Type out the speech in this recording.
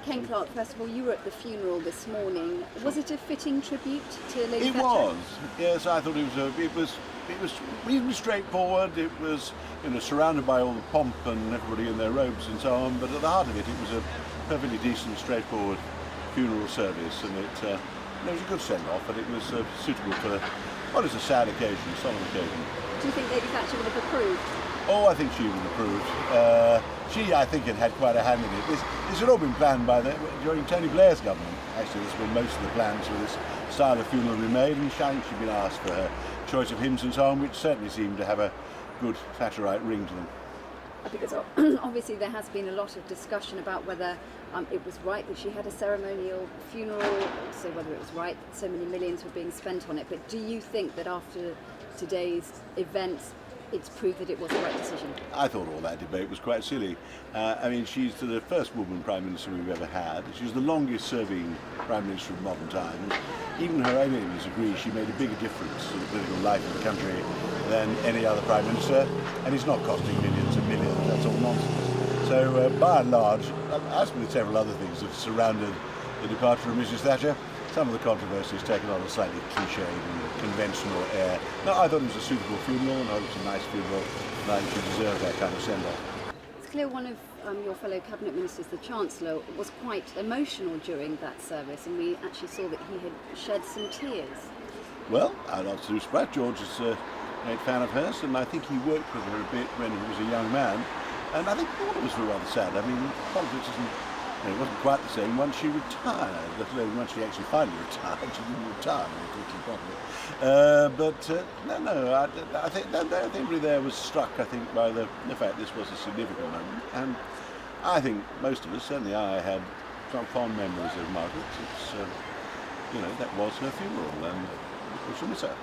Ken Clarke, first of all, you were at the funeral this morning. Was it a fitting tribute to Lady It Thatcher? was, yes. I thought it was reasonably straightforward. It was, surrounded by all the pomp and everybody in their robes and so on. But at the heart of it, it was a perfectly decent, straightforward funeral service, and it was a good send-off. And it was suitable for what is a sad occasion, a solemn occasion. Do you think Lady Thatcher would have approved? Oh, I think she would have approved. She, I think, had quite a hand in it. This had all been planned during Tony Blair's government. Actually, this was when most of the plans for this style of funeral had been made, and she'd been asked for her choice of hymns and so on, which certainly seemed to have a good Thatcherite ring to them. Because obviously there has been a lot of discussion about whether it was right that she had a ceremonial funeral, so whether it was right that so many millions were being spent on it. But do you think that after today's events, it's proved that it was the right decision? I thought all that debate was quite silly. She's the first woman Prime Minister we've ever had. She was the longest serving Prime Minister of modern times. Even her own enemies agree she made a bigger difference to the political life of the country than any other Prime Minister, and it's not costing millions and millions, that's all nonsense. So by and large, as with several other things that surrounded the departure of Mrs Thatcher, some of the controversy has taken on a slightly cliched and conventional air. No, I thought it was a suitable funeral, and I thought it was a nice funeral, and I think she deserved that kind of send-off. It's clear one of your fellow cabinet ministers, the Chancellor, was quite emotional during that service, and we actually saw that he had shed some tears. Well, I'm not too surprised. George is a great fan of hers, and I think he worked with her a bit when he was a young man, and I think all of us were rather sad. Politics it wasn't quite the same once she retired, let alone once she actually finally retired. She didn't retire very quickly, probably. I think everybody there was struck, I think, by the fact this was a significant moment. And I think most of us, certainly I, had some fond memories of Margaret. That was her funeral, and we shall miss her.